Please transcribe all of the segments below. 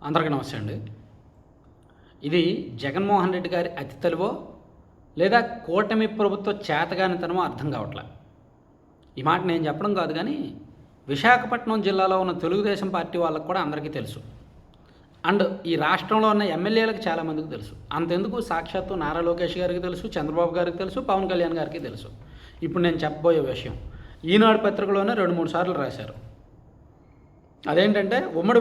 అందరికీ నమస్తే అండి. ఇది జగన్మోహన్ రెడ్డి గారి అతి తెలివో లేదా కూటమి ప్రభుత్వ చేతగానితనమో అర్థం కావట్లే. ఈ మాట నేను చెప్పడం కాదు, కానీ విశాఖపట్నం జిల్లాలో ఉన్న తెలుగుదేశం పార్టీ వాళ్ళకు కూడా అందరికీ తెలుసు. అండ్ ఈ రాష్ట్రంలో ఉన్న ఎమ్మెల్యేలకు చాలామందికి తెలుసు. అంతెందుకు సాక్షాత్తు నారా లోకేష్ గారికి తెలుసు, చంద్రబాబు గారికి తెలుసు, పవన్ కళ్యాణ్ గారికి తెలుసు. ఇప్పుడు నేను చెప్పబోయే విషయం ఈనాడు పత్రికలోనే 2-3 సార్లు రాశారు. అదేంటంటే ఉమ్మడి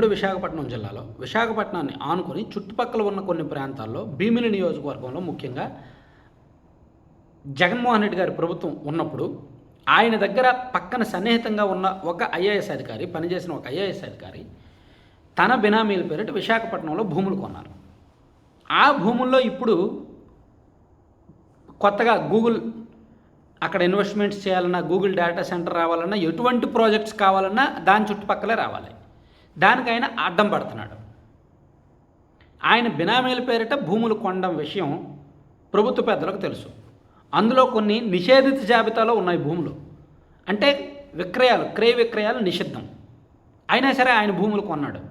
విశాఖపట్నం జిల్లాలో విశాఖపట్నాన్ని ఆనుకొని చుట్టుపక్కల ఉన్న కొన్ని ప్రాంతాల్లో భీమిలి నియోజకవర్గంలో ముఖ్యంగా జగన్మోహన్ రెడ్డి గారి ప్రభుత్వం ఉన్నప్పుడు ఆయన దగ్గర పక్కన సన్నిహితంగా ఉన్న ఒక ఐఏఎస్ అధికారి, పనిచేసిన ఒక ఐఏఎస్ అధికారి తన బినామీల పేరిట విశాఖపట్నంలో భూములు కొన్నారు. ఆ భూముల్లో ఇప్పుడు కొత్తగా గూగుల్ అక్కడ ఇన్వెస్ట్మెంట్స్ చేయాలన్నా, గూగుల్ డేటా సెంటర్ రావాలన్నా, ఎటువంటి ప్రాజెక్ట్స్ కావాలన్నా దాని చుట్టుపక్కలే రావాలి. దానికి ఆయన అడ్డం పడుతున్నాడు. ఆయన బినామీల పేరిట భూములు కొనడం విషయం ప్రభుత్వ పెద్దలకు తెలుసు. అందులో కొన్ని నిషేధిత జాబితాలో ఉన్నాయి భూములు. అంటే క్రయ విక్రయాలు నిషిద్ధం. అయినా సరే ఆయన భూములు కొన్నాడు.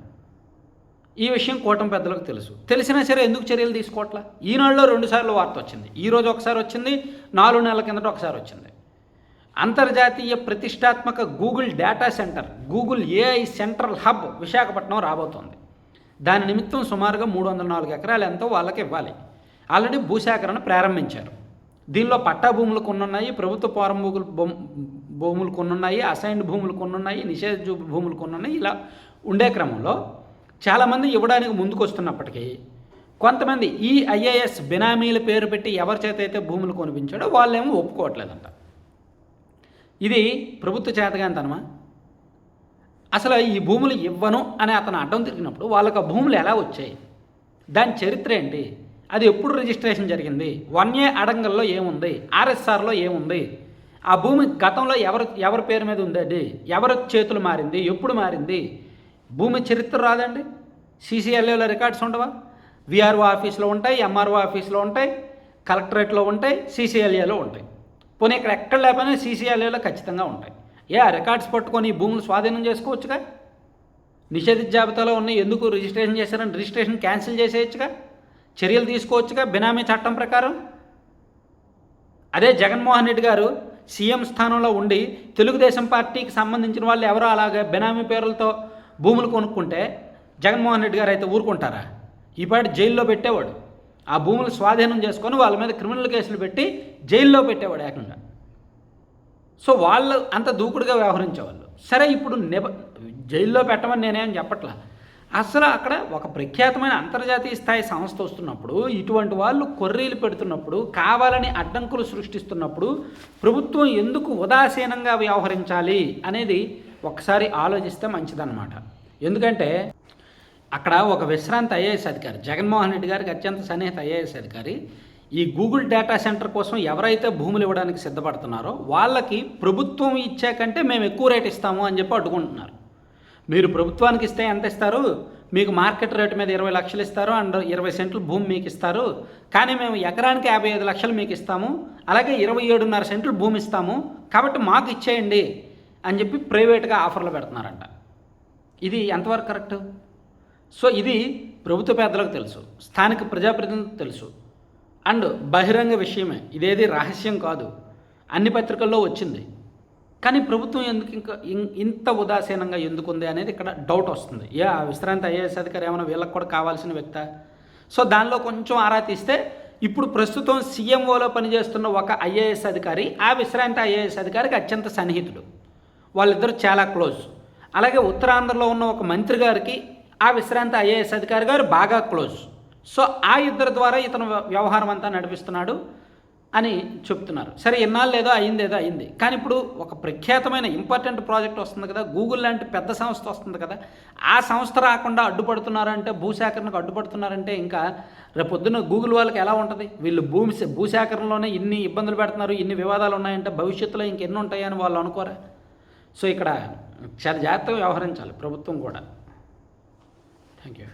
ఈ విషయం కూటమి పెద్దలకు తెలుసు. తెలిసినా సరే ఎందుకు చర్యలు తీసుకోవట్లా? ఈనాడులో 2 సార్లు వార్త వచ్చింది. ఈరోజు ఒకసారి వచ్చింది, 4 నెలల కిందట ఒకసారి వచ్చింది. అంతర్జాతీయ ప్రతిష్టాత్మక Google data centre, Google AI central hub Visakhapatnam రాబోతోంది. దాని నిమిత్తం సుమారుగా 304 ఎకరాలు ఎంతో వాళ్ళకి ఇవ్వాలి. ఆల్రెడీ భూసేకరణ ప్రారంభించారు. దీనిలో పట్టా భూములు కొన్నున్నాయి, ప్రభుత్వ పౌరం భూములు కొన్నున్నాయి, అసైన్డ్ భూములు కొన్నున్నాయి, నిషేధ భూములు కొన్నున్నాయి. ఇలా ఉండే క్రమంలో చాలామంది ఇవ్వడానికి ముందుకు వస్తున్నప్పటికీ కొంతమంది ఈ ఐఏఎస్ బినామీల పేరు పెట్టి ఎవరి చేత అయితే భూములు కొనిపించాడో వాళ్ళేమో ఒప్పుకోవట్లేదంట. ఇది ప్రభుత్వ చేతగానితనమా? అసలు ఈ భూములు ఇవ్వను అని అతను అడ్డం తిరిగినప్పుడు వాళ్ళకి ఆ భూములు ఎలా వచ్చాయి? దాని చరిత్ర ఏంటి? అది ఎప్పుడు రిజిస్ట్రేషన్ జరిగింది? 1A అడంగల్లో ఏముంది? RSRలో ఏముంది? ఆ భూమి గతంలో ఎవరి పేరు మీద ఉందండి? ఎవరి చేతులు మారింది? ఎప్పుడు మారింది? భూమి చరిత్ర రాదండి? CCLAలో రికార్డ్స్ ఉండవా? VRO ఆఫీస్లో ఉంటాయి, MRO ఆఫీస్లో ఉంటాయి, కలెక్టరేట్లో ఉంటాయి, CCLAలో ఉంటాయి. పోనీ ఇక్కడ ఎక్కడ లేకపోయినా CCLAలో ఖచ్చితంగా ఉంటాయి. ఆ రికార్డ్స్ పట్టుకొని ఈ భూములు స్వాధీనం చేసుకోవచ్చుగా? నిషేధిత జాబితాలో ఉన్నాయి, ఎందుకు రిజిస్ట్రేషన్ చేశారని రిజిస్ట్రేషన్ క్యాన్సిల్ చేసేయచ్చుగా? చర్యలు తీసుకోవచ్చుగా బినామీ చట్టం ప్రకారం. అదే జగన్మోహన్ రెడ్డి గారు సీఎం స్థానంలో ఉండి తెలుగుదేశం పార్టీకి సంబంధించిన వాళ్ళు ఎవరో అలాగే బినామీ పేర్లతో భూములు కొనుక్కుంటే జగన్మోహన్ రెడ్డి గారు అయితే ఊరుకుంటారా? ఈ పాటి జైల్లో పెట్టేవాడు. ఆ భూములు స్వాధీనం చేసుకొని వాళ్ళ మీద క్రిమినల్ కేసులు పెట్టి జైల్లో పెట్టేవాడు ఏకంగా. సో వాళ్ళు అంత దూకుడుగా వ్యవహరించేవాళ్ళు. సరే, ఇప్పుడు జైల్లో పెట్టమని నేనేం చెప్పట్లా. అసలు అక్కడ ఒక ప్రఖ్యాతమైన అంతర్జాతీయ స్థాయి సంస్థ వస్తున్నప్పుడు, ఇటువంటి వాళ్ళు కొర్రీలు పెడుతున్నప్పుడు, కావాలని అడ్డంకులు సృష్టిస్తున్నప్పుడు ప్రభుత్వం ఎందుకు ఉదాసీనంగా వ్యవహరించాలి అనేది ఒకసారి ఆలోచిస్తే మంచిదన్నమాట. ఎందుకంటే అక్కడ ఒక విశ్రాంత ఐఏఎస్ అధికారి, జగన్మోహన్ రెడ్డి గారికి అత్యంత సన్నిహిత ఐఏఎస్ అధికారి, ఈ గూగుల్ డేటా సెంటర్ కోసం ఎవరైతే భూములు ఇవ్వడానికి సిద్ధపడుతున్నారో వాళ్ళకి ప్రభుత్వం ఇచ్చే కంటే మేము ఎక్కువ రేట్ ఇస్తాము అని చెప్పి అడ్డుకుంటున్నారు. మీరు ప్రభుత్వానికి ఇస్తే ఎంత ఇస్తారు? మీకు మార్కెట్ రేటు మీద 20 లక్షలు ఇస్తారు, అండ్ 20 సెంట్లు భూమి మీకు ఇస్తారు. కానీ మేము ఎకరానికి 55 లక్షలు మీకు ఇస్తాము, అలాగే 27.5 సెంట్లు భూమి ఇస్తాము, కాబట్టి మాకు ఇచ్చేయండి అని చెప్పి ప్రైవేట్గా ఆఫర్లు పెడుతున్నారంట. ఇది ఎంతవరకు కరెక్టు? సో ఇది ప్రభుత్వ పెద్దలకు తెలుసు, స్థానిక ప్రజాప్రతినిధులకు తెలుసు, అండ్ బహిరంగ విషయమే, ఇదేది రహస్యం కాదు, అన్ని పత్రికల్లో వచ్చింది. కానీ ప్రభుత్వం ఎందుకు ఇంత ఉదాసీనంగా ఎందుకుంది అనేది ఇక్కడ డౌట్ వస్తుంది. ఆ విశ్రాంత ఐఏఎస్ అధికారి ఏమైనా వీళ్ళకి కూడా కావాల్సిన వ్యక్త? సో దానిలో కొంచెం ఆరా తీస్తే ఇప్పుడు ప్రస్తుతం CMOలో పనిచేస్తున్న ఒక ఐఏఎస్ అధికారి ఆ విశ్రాంత ఐఏఎస్ అధికారికి అత్యంత సన్నిహితుడు. వాళ్ళిద్దరు చాలా క్లోజ్. అలాగే ఉత్తరాంధ్రలో ఉన్న ఒక మంత్రి గారికి ఆ విశ్రాంత ఐఏఎస్ అధికారి గారు బాగా క్లోజ్. సో ఆ ఇద్దరి ద్వారా ఇతను వ్యవహారం అంతా నడిపిస్తున్నాడు అని చెప్తున్నారు. సరే, ఇన్నాళ్ళు ఏదో అయింది. కానీ ఇప్పుడు ఒక ప్రఖ్యాతమైన ఇంపార్టెంట్ ప్రాజెక్ట్ వస్తుంది కదా, గూగుల్ లాంటి పెద్ద సంస్థ వస్తుంది కదా, ఆ సంస్థ రాకుండా అడ్డుపడుతున్నారంటే, భూసేకరణకు అడ్డుపడుతున్నారంటే ఇంకా రేపొద్దున గూగుల్ వాళ్ళకి ఎలా ఉంటుంది? వీళ్ళు భూసేకరణలోనే ఇన్ని ఇబ్బందులు పెడుతున్నారు, ఇన్ని వివాదాలు ఉన్నాయంటే భవిష్యత్తులో ఇంకెన్ని ఉంటాయని వాళ్ళు అనుకోరా? సో ఇక్కడ చాలా జాగ్రత్తగా వ్యవహరించాలి ప్రభుత్వం కూడా. Thank you.